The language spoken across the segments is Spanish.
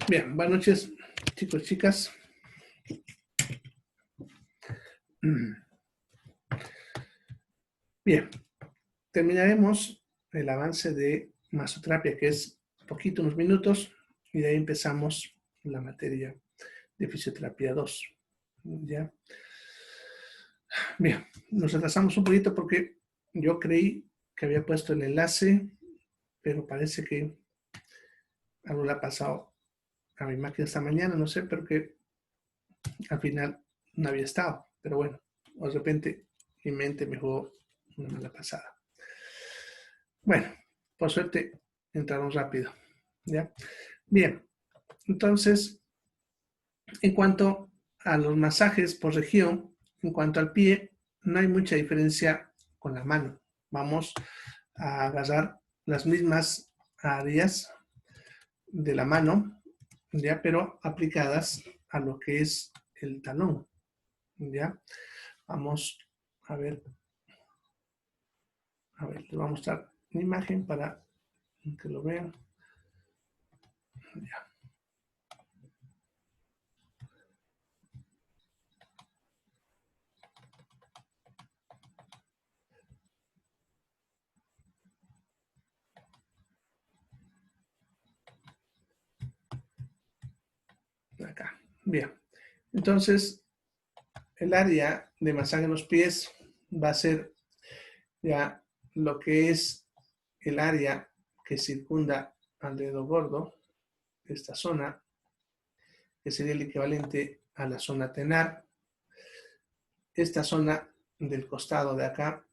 Bien, buenas noches, chicos, chicas. Bien, terminaremos el avance de masoterapia, que es poquito, unos minutos, y de ahí empezamos la materia de fisioterapia 2. ¿Ya? Bien, nos retrasamos un poquito porque yo creí que había puesto el enlace, pero parece que algo le ha pasado a mi máquina esta mañana, no sé, pero que al final no había estado. Pero bueno, de repente mi mente me jugó una mala pasada. Bueno, por suerte entraron rápido. ¿Ya? Bien, entonces, en cuanto a los masajes por región, en cuanto al pie, no hay mucha diferencia con la mano. Vamos a agarrar las mismas áreas de la mano, ¿ya? Pero aplicadas a lo que es el talón. ¿Ya? Vamos a ver, les voy a mostrar una imagen para que lo vean. Ya. Acá. Bien. Entonces, el área de masaje en los pies va a ser ya lo que es el área que circunda al dedo gordo, esta zona, que sería el equivalente a la zona tenar, esta zona del costado de acá,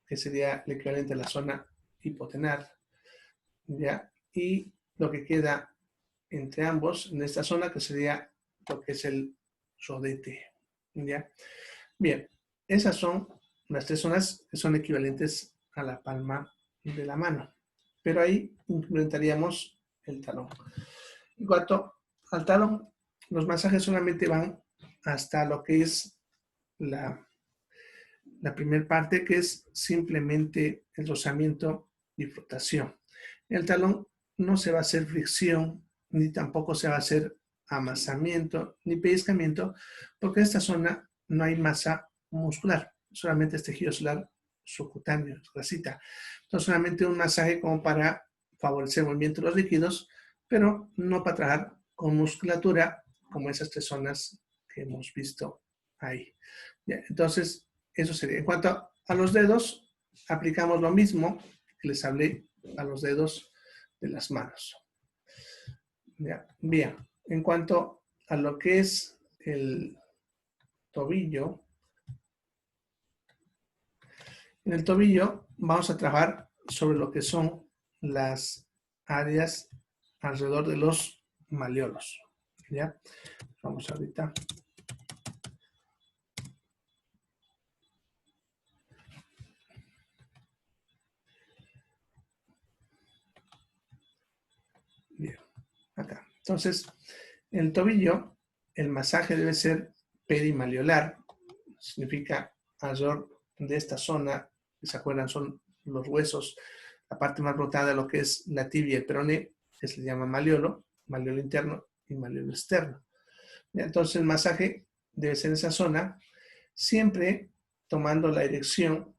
que sería el equivalente a la zona hipotenar, ¿ya? Y lo que queda entre ambos, en esta zona, que sería lo que es el rodete, ¿ya? Bien, esas son las tres zonas que son equivalentes a la palma de la mano, pero ahí implementaríamos el talón. En cuanto al talón, los masajes solamente van hasta lo que es la primera parte, que es simplemente el rozamiento y flotación. En el talón no se va a hacer fricción, ni tampoco se va a hacer amasamiento, ni pellizcamiento, porque en esta zona no hay masa muscular, solamente es tejido celular subcutáneo, grasita. Entonces, solamente un masaje como para favorecer el movimiento de los líquidos, pero no para trabajar con musculatura, como esas tres zonas que hemos visto ahí. ¿Ya? Entonces, eso sería. En cuanto a los dedos, aplicamos lo mismo que les hablé a los dedos de las manos. ¿Ya? Bien, en cuanto a lo que es el tobillo, en el tobillo vamos a trabajar sobre lo que son las áreas alrededor de los malleolos. ¿Ya? Vamos ahorita. Bien, acá. Entonces, en el tobillo, el masaje debe ser perimalleolar, significa alrededor de esta zona, que se acuerdan son los huesos, la parte más rotada de lo que es la tibia y el peroné, que se le llama malleolo interno y malleolo externo. Entonces el masaje debe ser en esa zona, siempre tomando la dirección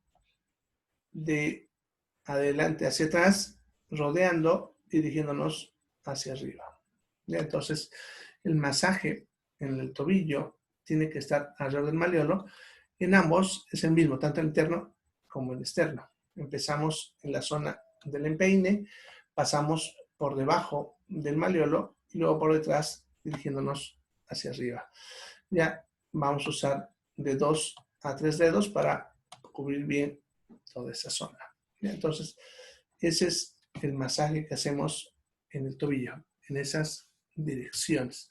de adelante hacia atrás, rodeando, dirigiéndonos hacia arriba. Entonces el masaje en el tobillo tiene que estar alrededor del malleolo. En ambos es el mismo, tanto el interno como el externo. Empezamos en la zona del empeine, pasamos por debajo del malleolo y luego por detrás dirigiéndonos hacia arriba. Ya vamos a usar de 2 a 3 dedos para cubrir bien toda esa zona. ¿Ya? Entonces, ese es el masaje que hacemos en el tobillo, en esas direcciones.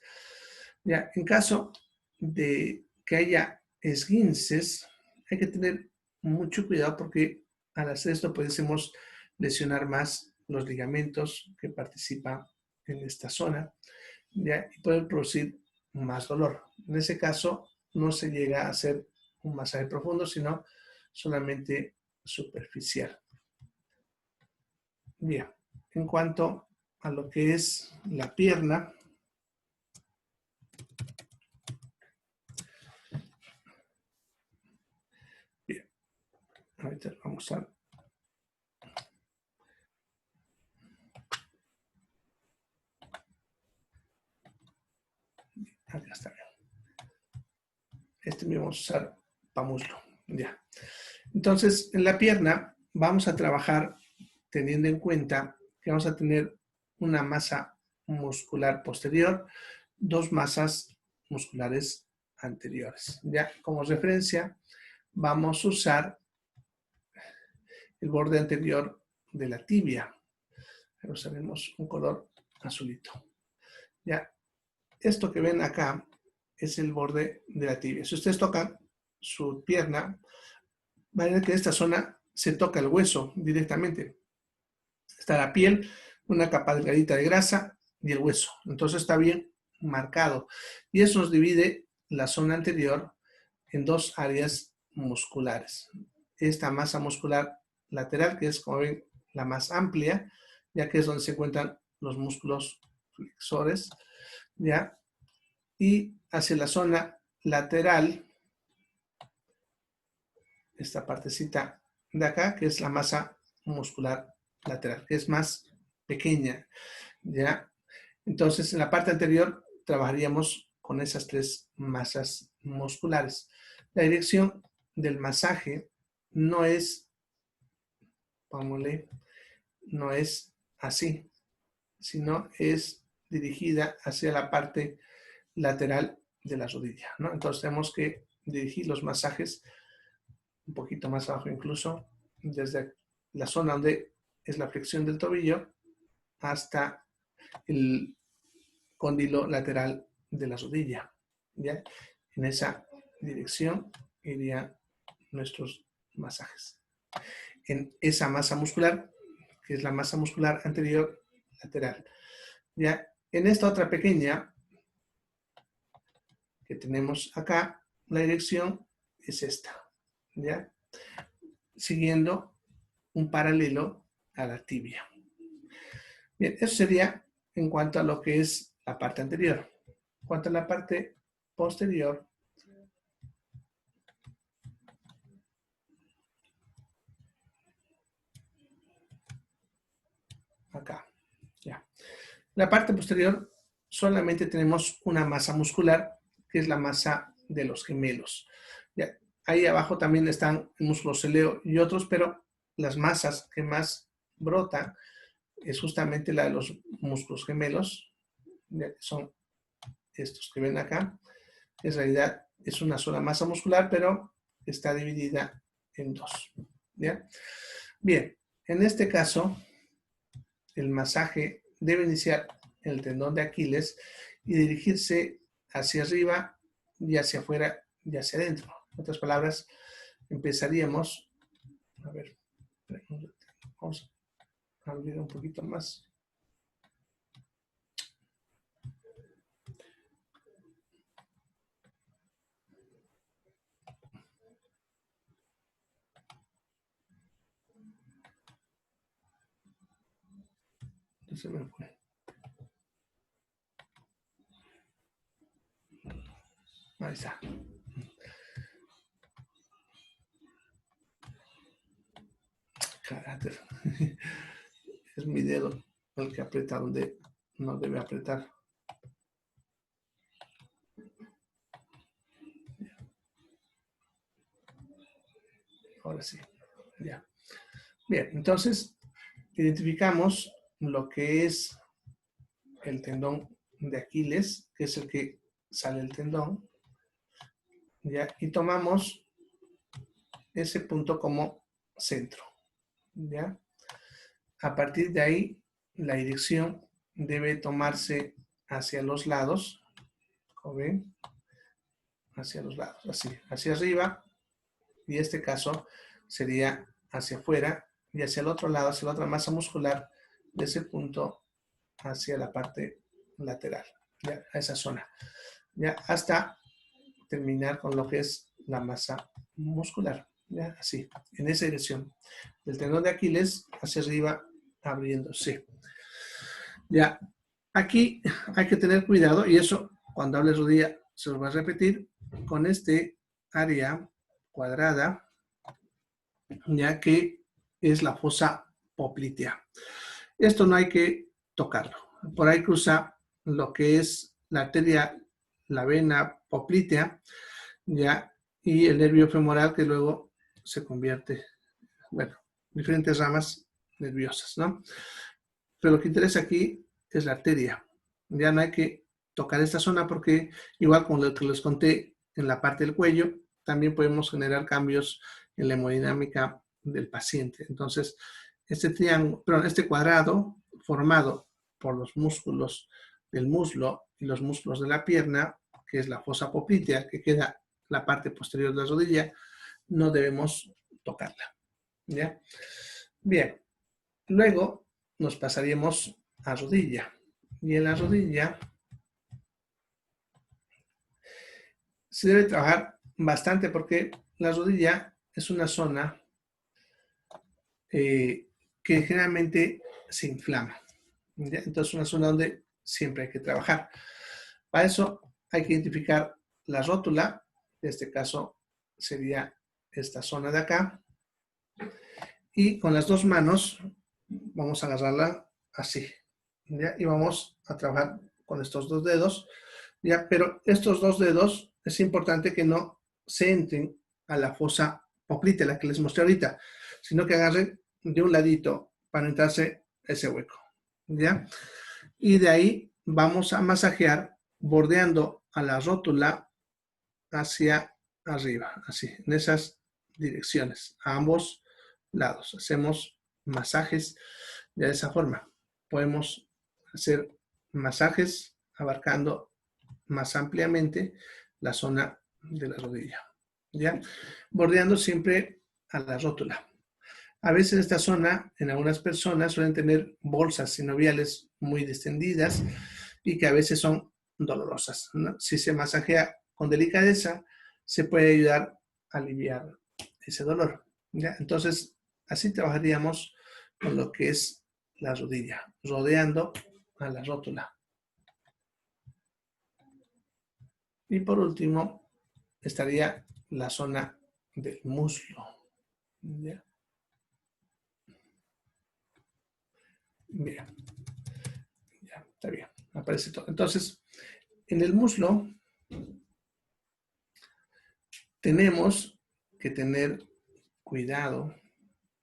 Ya, en caso de que haya esguinces, hay que tener mucho cuidado porque al hacer esto podemos lesionar más los ligamentos que participan en esta zona, ¿ya? Y pueden producir más dolor. En ese caso, no se llega a hacer un masaje profundo, sino solamente superficial. Bien, en cuanto a lo que es la pierna, Bien, ahorita vamos a... Acá está. Este mismo vamos a usar para muslo. Ya. Entonces, en la pierna vamos a trabajar teniendo en cuenta que vamos a tener una masa muscular posterior, dos masas musculares anteriores. Ya como referencia, vamos a usar el borde anterior de la tibia. Usaremos un color azulito. Ya, esto que ven acá es el borde de la tibia. Si ustedes tocan su pierna, van a ver que en esta zona se toca el hueso directamente. Está la piel, una capa delgadita de grasa y el hueso. Entonces está bien marcado. Y eso nos divide la zona anterior en dos áreas musculares. Esta masa muscular lateral, que es, como ven, la más amplia, ya que es donde se encuentran los músculos flexores, ¿ya? Y hacia la zona lateral, esta partecita de acá, que es la masa muscular lateral, que es más pequeña, ¿ya? Entonces, en la parte anterior trabajaríamos con esas tres masas musculares. La dirección del masaje no es, pongámosle, no es así, sino es dirigida hacia la parte lateral de la rodilla, ¿no? Entonces tenemos que dirigir los masajes un poquito más abajo incluso, desde la zona donde es la flexión del tobillo hasta el cóndilo lateral de la rodilla, ¿ya? En esa dirección irían nuestros masajes. En esa masa muscular, que es la masa muscular anterior lateral. ¿Ya? En esta otra pequeña que tenemos acá, la dirección es esta, ¿ya? Siguiendo un paralelo a la tibia. Bien, eso sería en cuanto a lo que es la parte anterior. En cuanto a la parte posterior, acá, ya. La parte posterior solamente tenemos una masa muscular, que es la masa de los gemelos. Ya. Ahí abajo también están el músculo céleo y otros, pero las masas que más brotan es justamente la de los músculos gemelos, ya, son estos que ven acá. En realidad es una sola masa muscular, pero está dividida en dos. ¿Ya? Bien, en este caso, el masaje debe iniciar en el tendón de Aquiles y dirigirse hacia arriba y hacia afuera y hacia adentro. En otras palabras, empezaríamos, a ver, vamos a abrir un poquito más. Se me fue. Ahí está. Carácter. Es mi dedo el que aprieta donde no debe apretar. Ahora sí. Ya. Bien, entonces identificamos lo que es el tendón de Aquiles, que es el que sale el tendón, ¿ya? Y tomamos ese punto como centro, ¿ya? A partir de ahí, la dirección debe tomarse hacia los lados, ¿como ven? Hacia los lados, así, hacia arriba, y este caso sería hacia afuera, y hacia el otro lado, hacia la otra masa muscular, de ese punto hacia la parte lateral, ¿ya? A esa zona, ¿ya? Hasta terminar con lo que es la masa muscular, ¿ya? Así, en esa dirección. Del tendón de Aquiles hacia arriba, abriéndose. Ya, aquí hay que tener cuidado, y eso cuando hable rodilla, se los va a repetir con este área cuadrada, ya que es la fosa poplitea. Esto no hay que tocarlo. Por ahí cruza lo que es la arteria, la vena poplitea, ya, y el nervio femoral que luego se convierte, bueno, diferentes ramas nerviosas, ¿no? Pero lo que interesa aquí es la arteria. Ya no hay que tocar esta zona porque, igual como lo que les conté en la parte del cuello, también podemos generar cambios en la hemodinámica del paciente. Entonces, este triángulo, perdón, este cuadrado formado por los músculos del muslo y los músculos de la pierna, que es la fosa poplitea, que queda la parte posterior de la rodilla, no debemos tocarla. ¿Ya? Bien, luego nos pasaríamos a rodilla. Y en la rodilla se debe trabajar bastante porque la rodilla es una zona que generalmente se inflama. ¿Ya? Entonces es una zona donde siempre hay que trabajar. Para eso hay que identificar la rótula, en este caso sería esta zona de acá, y con las dos manos vamos a agarrarla así, ¿ya? Y vamos a trabajar con estos dos dedos, ¿ya? Pero estos dos dedos es importante que no se entren a la fosa poplitea, la que les mostré ahorita, sino que agarren de un ladito para entrarse ese hueco, ¿ya? Y de ahí vamos a masajear bordeando a la rótula hacia arriba, así, en esas direcciones, a ambos lados. Hacemos masajes de esa forma. Podemos hacer masajes abarcando más ampliamente la zona de la rodilla, ¿ya? Bordeando siempre a la rótula. A veces en esta zona, en algunas personas suelen tener bolsas sinoviales muy distendidas y que a veces son dolorosas, ¿no? Si se masajea con delicadeza, se puede ayudar a aliviar ese dolor, ¿ya? Entonces, así trabajaríamos con lo que es la rodilla, rodeando a la rótula. Y por último, estaría la zona del muslo, ¿ya? Bien, ya, está bien, aparece todo. Entonces, en el muslo tenemos que tener cuidado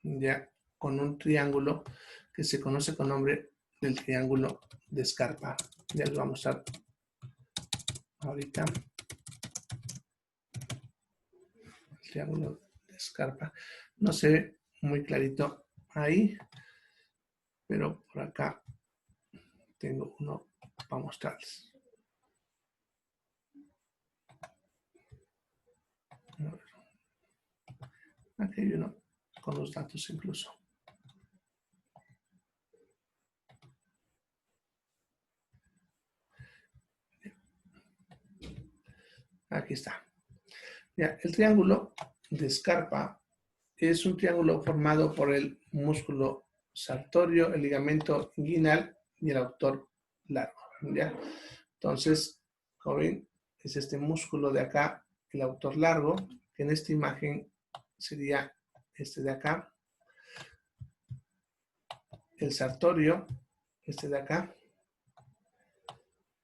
ya con un triángulo que se conoce con nombre del triángulo de Scarpa. Ya lo vamos a mostrar ahorita. El triángulo de Scarpa. No se ve muy clarito ahí, pero por acá tengo uno para mostrarles. Aquí hay uno con los datos incluso. Aquí está. Ya, el triángulo de Scarpa es un triángulo formado por el músculo sartorio, el ligamento inguinal y el autor largo. ¿Ya? Entonces, como ven, es este músculo de acá, el autor largo, que en esta imagen sería este de acá, el sartorio, este de acá,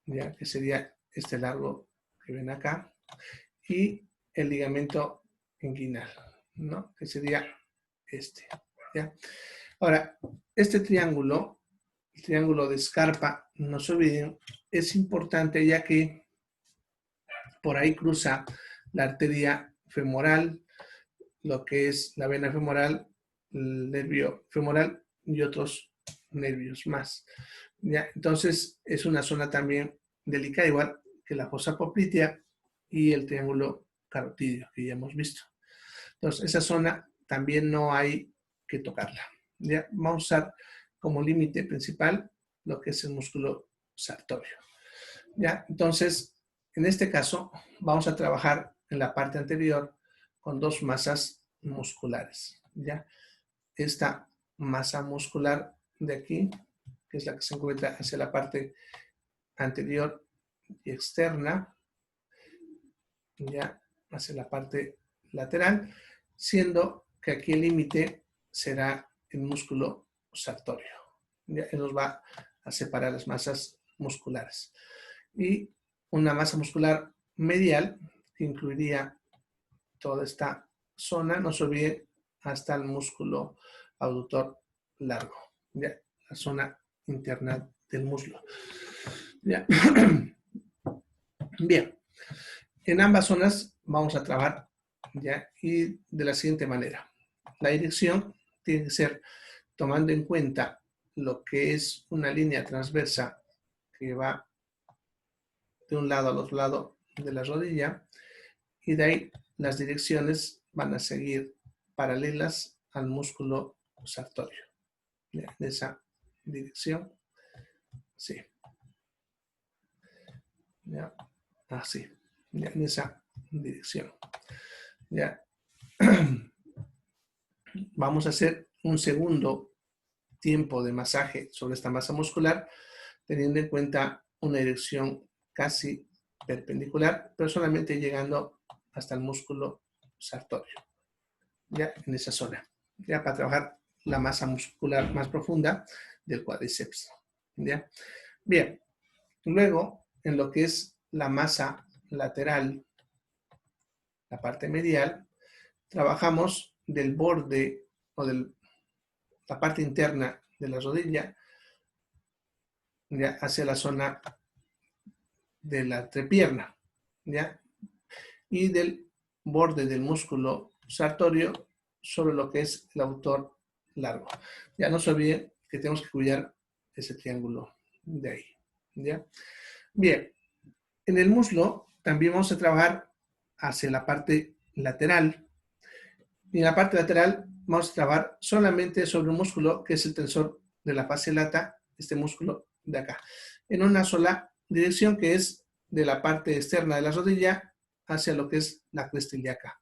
¿ya? Que sería este largo que ven acá, y el ligamento inguinal, ¿no? Que sería este, ¿ya? Ahora, este triángulo, el triángulo de Scarpa, no se olviden, es importante ya que por ahí cruza la arteria femoral, lo que es la vena femoral, el nervio femoral y otros nervios más, ¿ya? Entonces, es una zona también delicada, igual que la fosa poplitea y el triángulo carotidio que ya hemos visto. Entonces, esa zona también no hay que tocarla. ¿Ya? Vamos a usar como límite principal lo que es el músculo sartorio. ¿Ya? Entonces, en este caso, vamos a trabajar en la parte anterior con dos masas musculares. ¿Ya? Esta masa muscular de aquí, que es la que se encuentra hacia la parte anterior y externa, ya hacia la parte lateral, siendo que aquí el límite será el músculo sartorio. Ya, él nos va a separar las masas musculares. Y una masa muscular medial que incluiría toda esta zona, no se olvide, hasta el músculo abductor largo, ya, la zona interna del muslo. Ya. Bien, en ambas zonas vamos a trabajar ya, y de la siguiente manera. La dirección tiene que ser tomando en cuenta lo que es una línea transversa que va de un lado al otro lado de la rodilla, y de ahí las direcciones van a seguir paralelas al músculo sartorio. ¿Ya? De esa dirección, sí. ¿Ya? Así, ¿ya? En esa dirección. ¿Ya? Vamos a hacer un segundo tiempo de masaje sobre esta masa muscular, teniendo en cuenta una dirección casi perpendicular, pero solamente llegando hasta el músculo sartorio, ya en esa zona, ya para trabajar la masa muscular más profunda del cuádriceps. ¿Ya? Bien, luego en lo que es la masa lateral, la parte medial, trabajamos del borde o de la parte interna de la rodilla, ya hacia la zona de la entrepierna, ¿ya? Y del borde del músculo sartorio sobre lo que es el abductor largo. Ya no se olviden que tenemos que cuidar ese triángulo de ahí, ¿ya? Bien, en el muslo también vamos a trabajar hacia la parte lateral. Y en la parte lateral vamos a trabajar solamente sobre un músculo que es el tensor de la fascia lata, este músculo de acá, en una sola dirección, que es de la parte externa de la rodilla hacia lo que es la cresta ilíaca.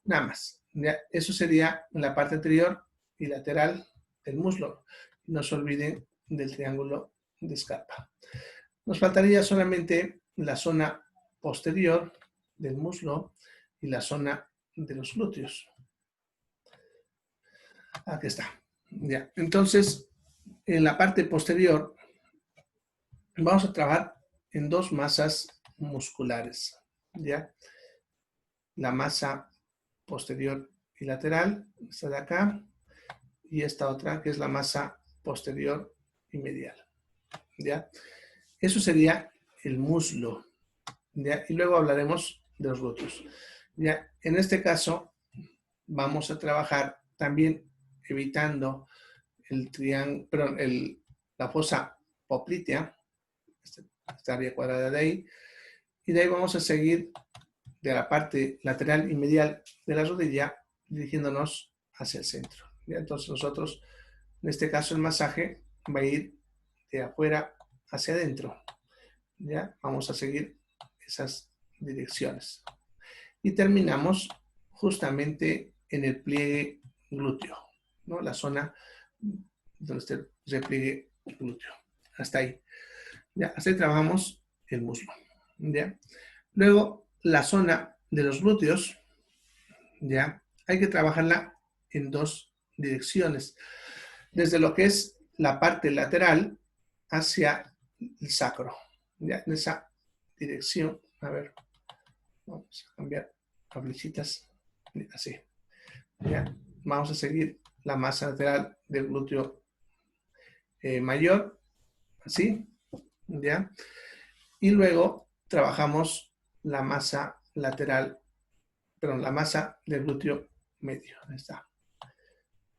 Nada más. ¿Ya? Eso sería en la parte anterior y lateral del muslo. No se olviden del triángulo de Scarpa. Nos faltaría solamente la zona posterior del muslo y la zona de los glúteos. Aquí está. Ya. Entonces, en la parte posterior vamos a trabajar en dos masas musculares, ¿ya? La masa posterior y lateral, esta de acá, y esta otra que es la masa posterior y medial, ¿ya? Eso sería el muslo, ¿ya? Y luego hablaremos de los glúteos, ¿ya? En este caso vamos a trabajar también evitando el triángulo, perdón, la fosa poplitea, esta área cuadrada de ahí, y de ahí vamos a seguir de la parte lateral y medial de la rodilla, dirigiéndonos hacia el centro. ¿Ya? Entonces nosotros, en este caso el masaje va a ir de afuera hacia adentro. ¿Ya? Vamos a seguir esas direcciones. Y terminamos justamente en el pliegue glúteo, ¿no? La zona donde está el repliegue glúteo. Hasta ahí. ¿Ya? Hasta ahí trabajamos el muslo. ¿Ya? Luego, la zona de los glúteos, ¿ya? Hay que trabajarla en dos direcciones. Desde lo que es la parte lateral hacia el sacro. ¿Ya? En esa dirección, a ver, vamos a cambiar a flechitas, así. ¿Ya? Vamos a seguir la masa lateral del glúteo mayor, así, ¿ya? Y luego trabajamos la masa lateral, perdón, la masa del glúteo medio. Ahí está.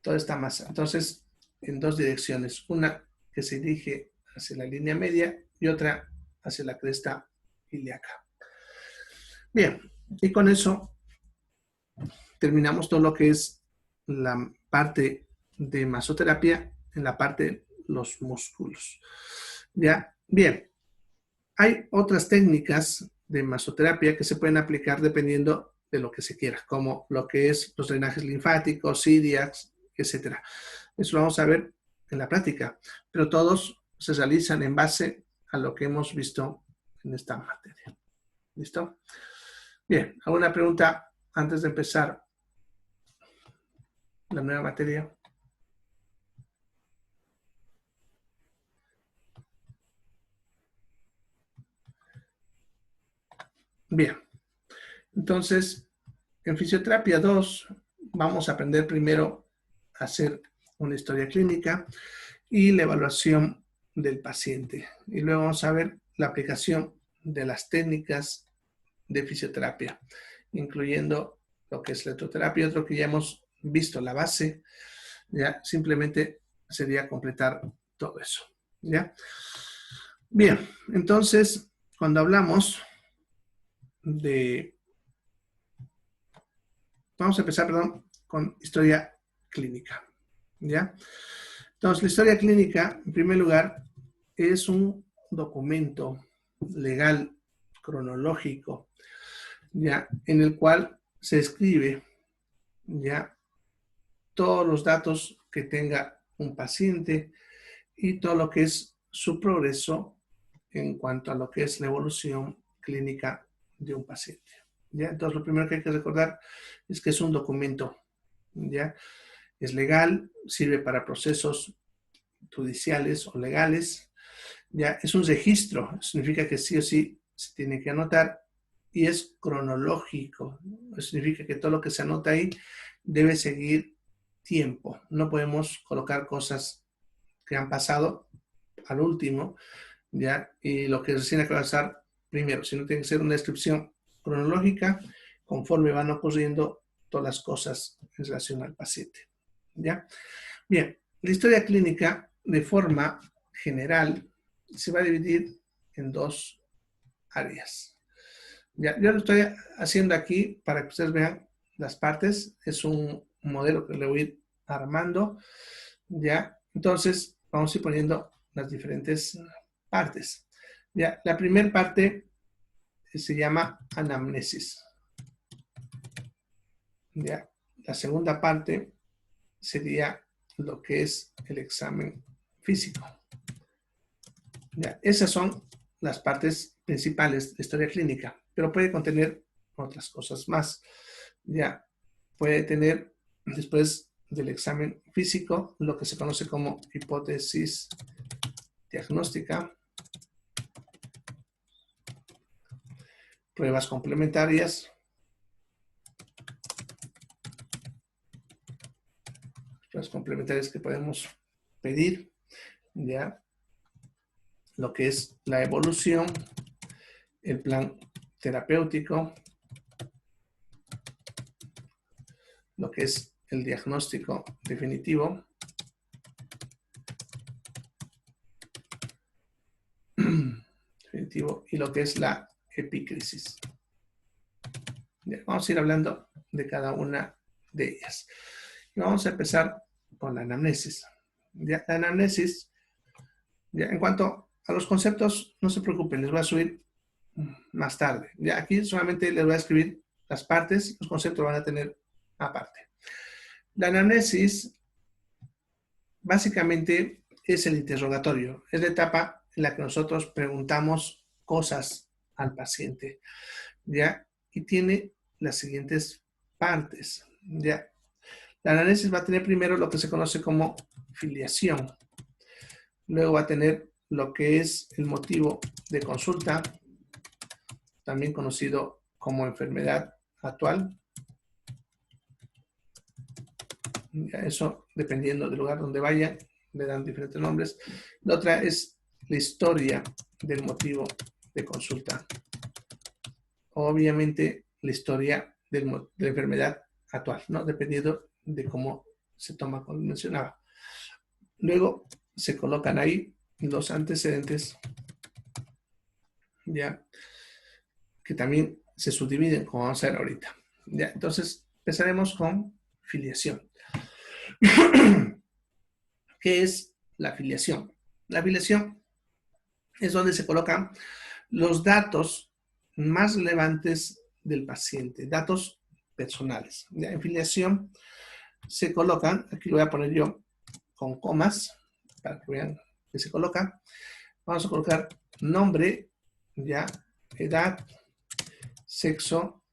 Toda esta masa. Entonces, en dos direcciones. Una que se dirige hacia la línea media y otra hacia la cresta ilíaca. Bien, y con eso terminamos todo lo que es la parte de masoterapia en la parte de los músculos. ¿Ya? Bien. Hay otras técnicas de masoterapia que se pueden aplicar dependiendo de lo que se quiera, como lo que es los drenajes linfáticos, iliacs, etc. Eso lo vamos a ver en la práctica, pero todos se realizan en base a lo que hemos visto en esta materia. ¿Listo? Bien, ¿alguna pregunta antes de empezar la nueva materia? Bien, entonces, en fisioterapia 2 vamos a aprender primero a hacer una historia clínica y la evaluación del paciente. Y luego vamos a ver la aplicación de las técnicas de fisioterapia, incluyendo lo que es la electroterapia, otro que ya hemos visto, la base. Ya simplemente sería completar todo eso. ¿Ya? Bien, entonces, cuando hablamos de... Vamos a empezar, perdón, con historia clínica. ¿Ya? Entonces, la historia clínica, en primer lugar, es un documento legal, cronológico, ya, en el cual se escribe ya todos los datos que tenga un paciente y todo lo que es su progreso en cuanto a lo que es la evolución clínica de un paciente. ¿Ya? Entonces, lo primero que hay que recordar es que es un documento, ¿ya? Es legal, sirve para procesos judiciales o legales, ¿ya? Es un registro, significa que sí o sí se tiene que anotar, y es cronológico, significa que todo lo que se anota ahí debe seguir tiempo. No podemos colocar cosas que han pasado al último, ¿ya? Y lo que recién acaba de pasar primero, sino tiene que ser una descripción cronológica conforme van ocurriendo todas las cosas en relación al paciente, ¿ya? Bien, la historia clínica de forma general se va a dividir en dos áreas. Ya, yo lo estoy haciendo aquí para que ustedes vean las partes. Es un modelo que le voy a ir armando. Ya, entonces vamos a ir poniendo las diferentes partes. Ya, la primera parte se llama anamnesis. Ya, la segunda parte sería lo que es el examen físico. Ya, esas son las partes principales de historia clínica, pero puede contener otras cosas más. Ya, puede tener después del examen físico lo que se conoce como hipótesis diagnóstica, pruebas complementarias, que podemos pedir, ya, lo que es la evolución, el plan terapéutico, lo que es el diagnóstico definitivo, y lo que es la epícrisis. Ya, vamos a ir hablando de cada una de ellas. Y vamos a empezar con la anamnesis. Ya, la anamnesis, ya, en cuanto a los conceptos, no se preocupen, les voy a subir más tarde. Ya, aquí solamente les voy a escribir las partes, los conceptos van a tener aparte. La anamnesis básicamente es el interrogatorio, es la etapa en la que nosotros preguntamos cosas al paciente, ¿ya? Y tiene las siguientes partes, ¿ya? La anamnesis va a tener primero lo que se conoce como filiación, luego va a tener lo que es el motivo de consulta, también conocido como enfermedad actual. Ya, eso dependiendo del lugar donde vaya, le dan diferentes nombres. La otra es la historia del motivo de consulta. Obviamente la historia de la enfermedad actual, ¿no? Dependiendo de cómo se toma, como mencionaba. Luego se colocan ahí los antecedentes, ya, que también se subdividen, como vamos a ver ahorita. Ya, entonces empezaremos con filiación. ¿Qué es la filiación? La filiación es donde se colocan los datos más relevantes del paciente, datos personales. Ya, en filiación se colocan, aquí lo voy a poner yo con comas, para que vean que se coloca. Vamos a colocar nombre, ya, edad, sexo.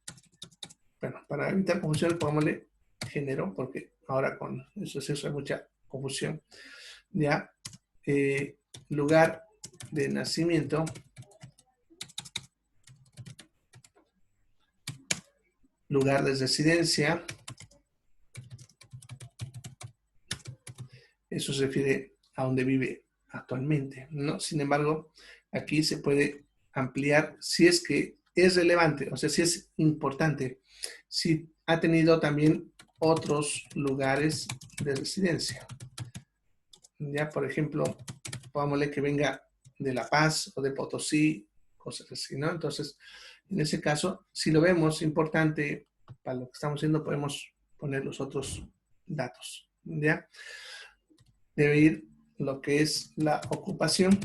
Bueno, para evitar confusión, pongámosle género, porque ahora con eso hay mucha confusión. Ya, lugar de nacimiento, lugar de residencia, eso se refiere a donde vive actualmente, ¿no? Sin embargo, aquí se puede ampliar si es que es relevante, o sea, si es importante, si ha tenido también otros lugares de residencia. Ya, por ejemplo, pongámosle que venga de La Paz o de Potosí, cosas así, ¿no? Entonces, en ese caso, si lo vemos importante para lo que estamos haciendo, podemos poner los otros datos, ¿ya? Debe ir lo que es la ocupación.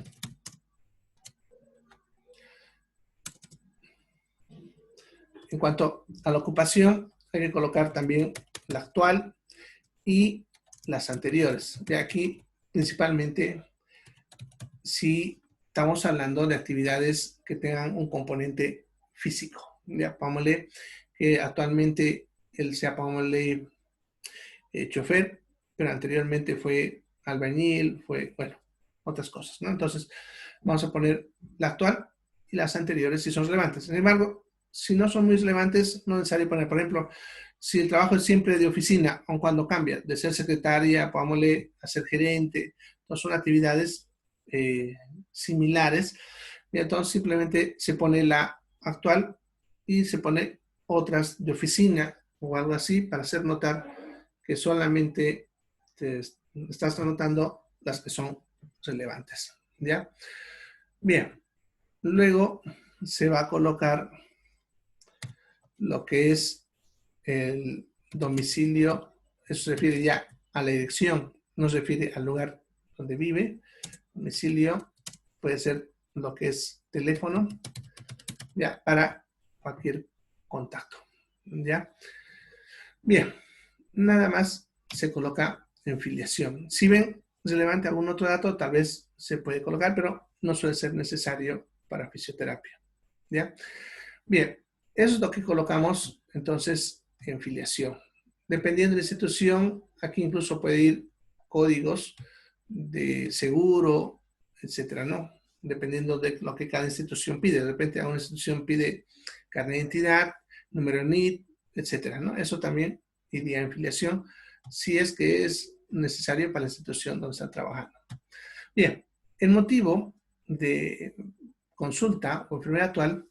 En cuanto a la ocupación, hay que colocar también la actual y las anteriores. De aquí, principalmente, si estamos hablando de actividades que tengan un componente físico. Ya, pongámosle que actualmente él sea, pongámosle, chofer, pero anteriormente fue albañil, fue, bueno, otras cosas, ¿no? Entonces, vamos a poner la actual y las anteriores si son relevantes. Sin embargo, si no son muy relevantes, no es necesario poner, por ejemplo, si el trabajo es siempre de oficina, aun cuando cambia, de ser secretaria, pongámosle a ser gerente, no son actividades similares, y entonces simplemente se pone la actual y se pone otras de oficina o algo así para hacer notar que solamente te estás anotando las que son relevantes, ¿ya? Bien, luego se va a colocar lo que es el domicilio, eso se refiere ya a la dirección, no se refiere al lugar donde vive. Domicilio puede ser lo que es teléfono, ya, para cualquier contacto, ¿ya? Bien, nada más se coloca en filiación. Si ven relevante algún otro dato, tal vez se puede colocar, pero no suele ser necesario para fisioterapia, ¿ya? Bien, eso es lo que colocamos entonces en filiación. Dependiendo de la institución, aquí incluso puede ir códigos de seguro, etcétera, ¿no? Dependiendo de lo que cada institución pide. De repente, una institución pide carnet de identidad, número de NIT, etcétera, ¿no? Eso también iría en filiación si es que es necesario para la institución donde están trabajando. Bien, el motivo de consulta o enfermedad actual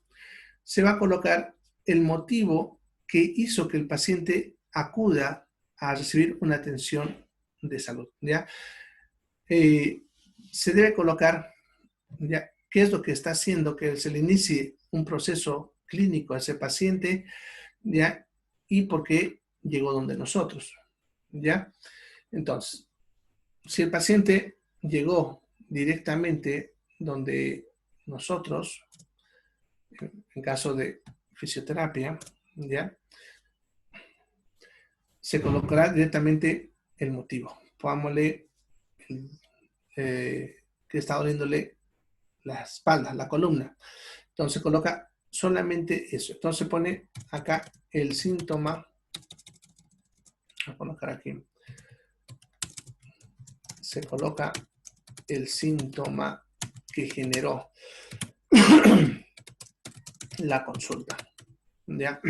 se va a colocar el motivo que hizo que el paciente acuda a recibir una atención de salud, ¿ya? Se debe colocar, ¿ya?, qué es lo que está haciendo que se le inicie un proceso clínico a ese paciente, ¿ya? Y por qué llegó donde nosotros, ¿ya? Entonces, si el paciente llegó directamente donde nosotros, en caso de fisioterapia, ¿ya?, se colocará directamente el motivo. Pongámosle que está doliéndole la espalda, la columna. Entonces se coloca solamente eso. Entonces se pone acá el síntoma. Voy a colocar aquí. Se coloca el síntoma que generó la consulta. ¿Ya?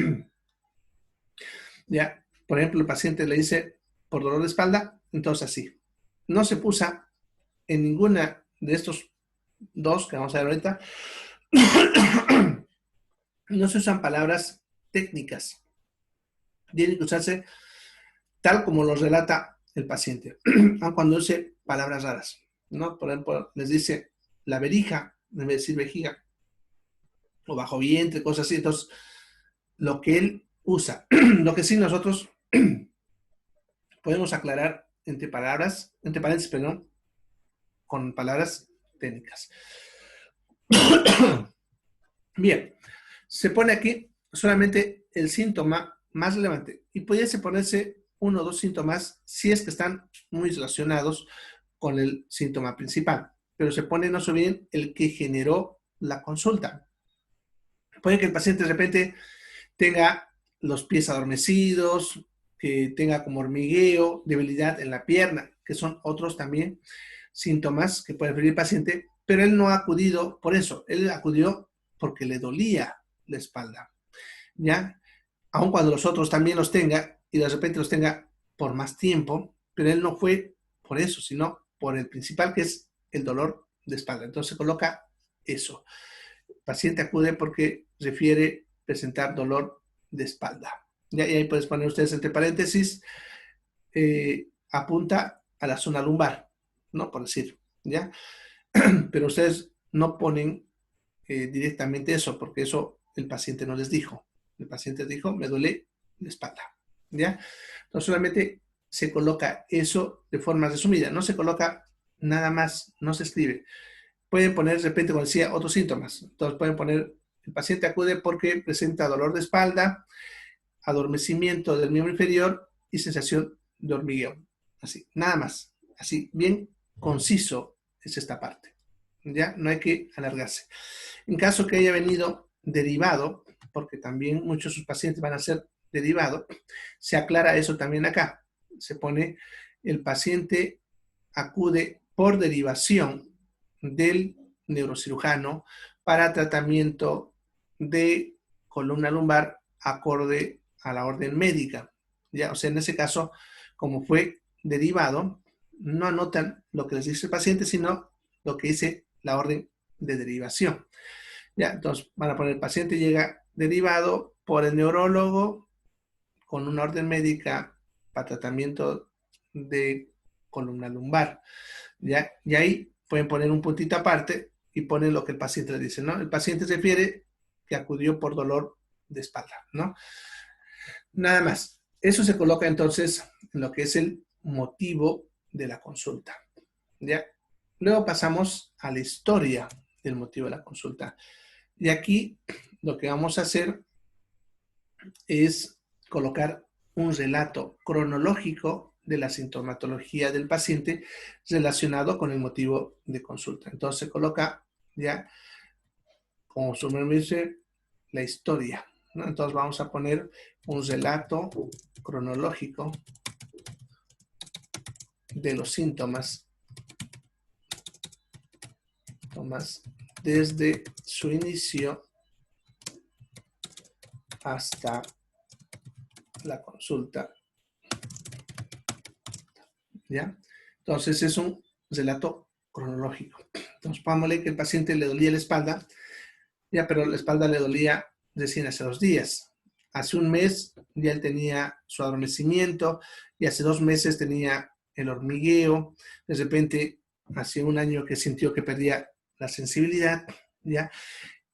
¿Ya? Por ejemplo, el paciente le dice por dolor de espalda, entonces así. No se puso en ninguna de estos dos que vamos a ver ahorita. No se usan palabras técnicas. Tienen que usarse tal como lo relata el paciente, cuando use palabras raras, ¿no? Por ejemplo, les dice la verija, en vez de decir vejiga, o bajo vientre, cosas así. Entonces, lo que él usa, lo que sí nosotros podemos aclarar entre paréntesis, perdón, con palabras técnicas. Bien, se pone aquí solamente el síntoma más relevante y pudiese ponerse uno o dos síntomas si es que están muy relacionados con el síntoma principal, pero se pone, no se olviden, el que generó la consulta. Puede que el paciente de repente tenga los pies adormecidos, que tenga como hormigueo, debilidad en la pierna, que son otros también síntomas que puede referir el paciente, pero él no ha acudido por eso, él acudió porque le dolía la espalda, ¿ya? Aun cuando los otros también los tenga y de repente los tenga por más tiempo, pero él no fue por eso, sino por el principal que es el dolor de espalda. Entonces se coloca eso. El paciente acude porque refiere presentar dolor de espalda. ¿Ya? Y ahí puedes poner ustedes entre paréntesis, apunta a la zona lumbar, ¿no? Por decir, ¿ya? Pero ustedes no ponen directamente eso, porque eso el paciente no les dijo. El paciente dijo, me duele la espalda, ¿ya? Entonces solamente se coloca eso de forma resumida, no se coloca nada más, no se escribe. Pueden poner de repente, como decía, otros síntomas. Entonces pueden poner, el paciente acude porque presenta dolor de espalda, adormecimiento del miembro inferior y sensación de hormigueo. Así, nada más. Así, bien conciso es esta parte. Ya no hay que alargarse. En caso que haya venido derivado, porque también muchos de sus pacientes van a ser derivado, se aclara eso también acá. Se pone, el paciente acude por derivación del neurocirujano para tratamiento de columna lumbar acorde a la orden médica. ¿Ya? O sea, en ese caso, como fue derivado, no anotan lo que les dice el paciente, sino lo que dice la orden de derivación. ¿Ya? Entonces van a poner el paciente llega derivado por el neurólogo con una orden médica para tratamiento de columna lumbar. ¿Ya? Y ahí pueden poner un puntito aparte y ponen lo que el paciente le dice, ¿no? El paciente se refiere que acudió por dolor de espalda, ¿no? Nada más. Eso se coloca entonces en lo que es el motivo de la consulta. ¿Ya? Luego pasamos a la historia del motivo de la consulta. Y aquí lo que vamos a hacer es colocar un relato cronológico de la sintomatología del paciente relacionado con el motivo de consulta. Entonces se coloca ya, como su nombre dice, la historia, ¿no? Entonces vamos a poner un relato cronológico de los síntomas desde su inicio hasta la consulta, ¿ya? Entonces es un relato cronológico. Entonces pongámosle que el paciente le dolía la espalda, ya, pero la espalda le dolía recién hace 2 días. Hace un mes ya él tenía su adormecimiento y hace 2 meses tenía el hormigueo. De repente, hace 1 año que sintió que perdía la sensibilidad, ¿ya?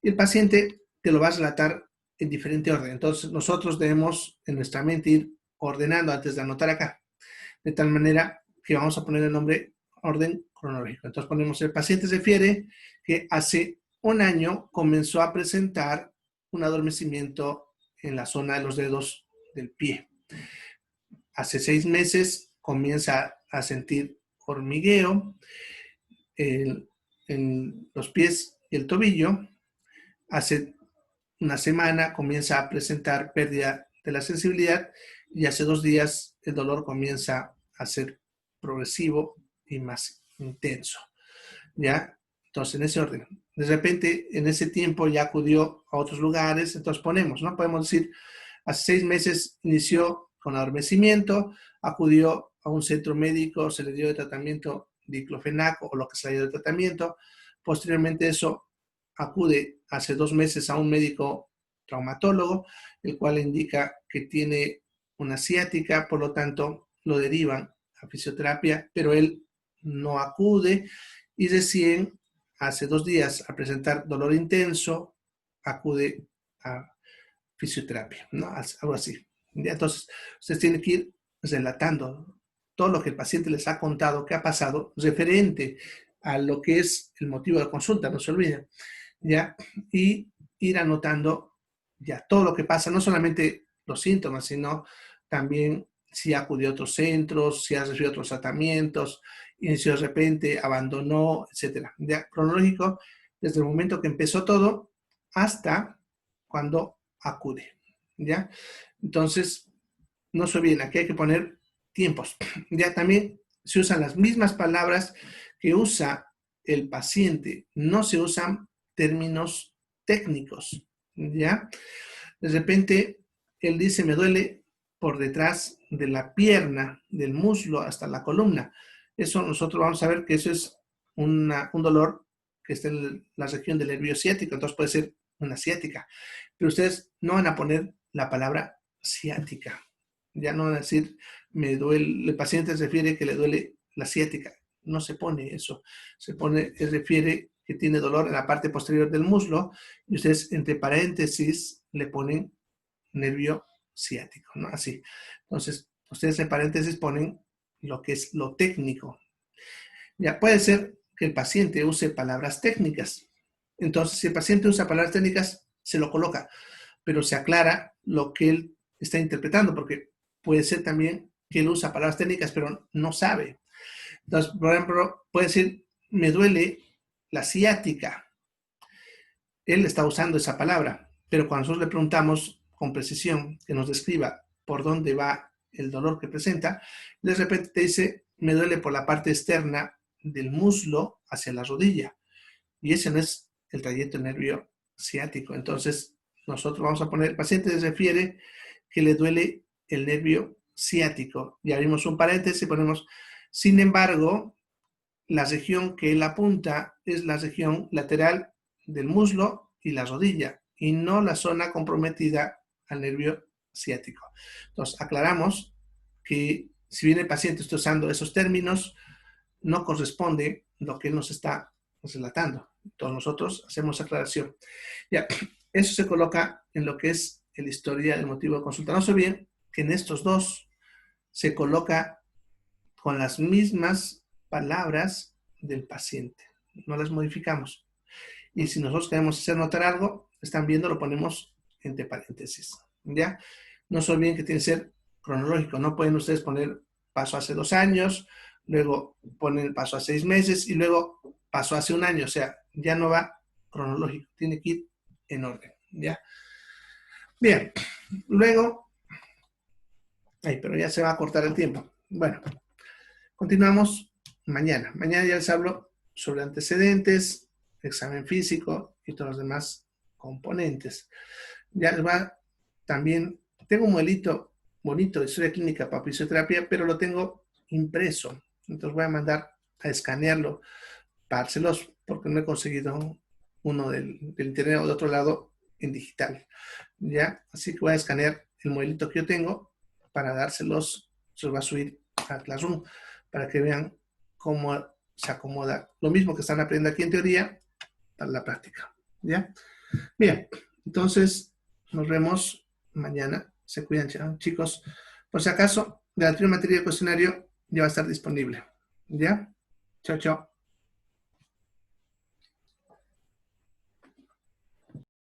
Y el paciente te lo va a relatar en diferente orden. Entonces, nosotros debemos en nuestra mente ir ordenando antes de anotar acá, de tal manera que vamos a poner el nombre orden cronológico. Entonces ponemos, el paciente se refiere que hace 1 año comenzó a presentar un adormecimiento en la zona de los dedos del pie. Hace 6 meses comienza a sentir hormigueo en los pies y el tobillo. Hace 1 semana comienza a presentar pérdida de la sensibilidad y hace 2 días el dolor comienza a ser progresivo y más intenso, ¿ya? Entonces, en ese orden. De repente, en ese tiempo ya acudió a otros lugares, entonces ponemos, ¿no? Podemos decir, hace 6 meses inició con adormecimiento, acudió a un centro médico, se le dio de tratamiento diclofenac o lo que se le dio de tratamiento. Posteriormente eso, acude hace 2 meses a un médico traumatólogo, el cual indica que tiene una ciática, por lo tanto lo derivan a fisioterapia, pero él no acude y recién hace 2 días a presentar dolor intenso, acude a fisioterapia, ¿no? Algo así. ¿Ya? Entonces, ustedes tienen que ir relatando todo lo que el paciente les ha contado que ha pasado referente a lo que es el motivo de la consulta, no se olviden, ¿ya? Y ir anotando ya todo lo que pasa, no solamente los síntomas, sino también si acudió a otros centros, si ha recibido otros tratamientos, inició de repente, abandonó, etcétera. Ya, cronológico, desde el momento que empezó todo hasta cuando acude, ¿ya? Entonces, no se olviden, aquí hay que poner tiempos. Ya también se usan las mismas palabras que usa el paciente, no se usan términos técnicos, ¿ya? De repente, él dice, me duele por detrás de la pierna, del muslo hasta la columna. Eso nosotros vamos a ver que eso es un dolor que está en la región del nervio ciático, entonces puede ser una ciática. Pero ustedes no van a poner la palabra ciática. Ya no van a decir, me duele, el paciente se refiere que le duele la ciática. No se pone eso. Se refiere que tiene dolor en la parte posterior del muslo y ustedes entre paréntesis le ponen nervio ciático, ¿no? Así. Entonces, ustedes en paréntesis ponen lo que es lo técnico. Ya puede ser que el paciente use palabras técnicas. Entonces, si el paciente usa palabras técnicas, se lo coloca, pero se aclara lo que él está interpretando, porque puede ser también que él usa palabras técnicas, pero no sabe. Entonces, por ejemplo, puede decir, me duele la ciática. Él está usando esa palabra, pero cuando nosotros le preguntamos con precisión que nos describa por dónde va el dolor que presenta, de repente te dice, me duele por la parte externa del muslo hacia la rodilla. Y ese no es el trayecto nervio ciático. Entonces, nosotros vamos a poner, el paciente se refiere que le duele el nervio ciático. Y abrimos un paréntesis y ponemos, sin embargo, la región que él apunta es la región lateral del muslo y la rodilla, y no la zona comprometida al nervio ciático. Entonces, aclaramos que si bien el paciente está usando esos términos, no corresponde lo que él nos está relatando. Entonces, nosotros hacemos aclaración. Ya, eso se coloca en lo que es el historial del motivo de consulta. No se olviden que en estos dos se coloca con las mismas palabras del paciente. No las modificamos. Y si nosotros queremos hacer notar algo, están viendo, lo ponemos entre paréntesis. ¿Ya? No se olviden que tiene que ser cronológico. No pueden ustedes poner paso hace 2 años, luego ponen paso a 6 meses y luego paso hace 1 año. O sea, ya no va cronológico. Tiene que ir en orden. ¿Ya? Bien. Luego, pero ya se va a cortar el tiempo. Bueno, continuamos mañana. Mañana ya les hablo sobre antecedentes, examen físico y todos los demás componentes. Ya les va también, tengo un modelito bonito de historia clínica para fisioterapia, pero lo tengo impreso. Entonces voy a mandar a escanearlo, párselos, porque no he conseguido uno del internet o de otro lado en digital. ¿Ya? Así que voy a escanear el modelito que yo tengo para dárselos, se los va a subir a Classroom para que vean cómo se acomoda lo mismo que están aprendiendo aquí en teoría para la práctica. ¿Ya? Bien, entonces nos vemos mañana. Se cuidan, chicos. Por si acaso, la anterior materia de cuestionario ya va a estar disponible. ¿Ya? Chao, chao.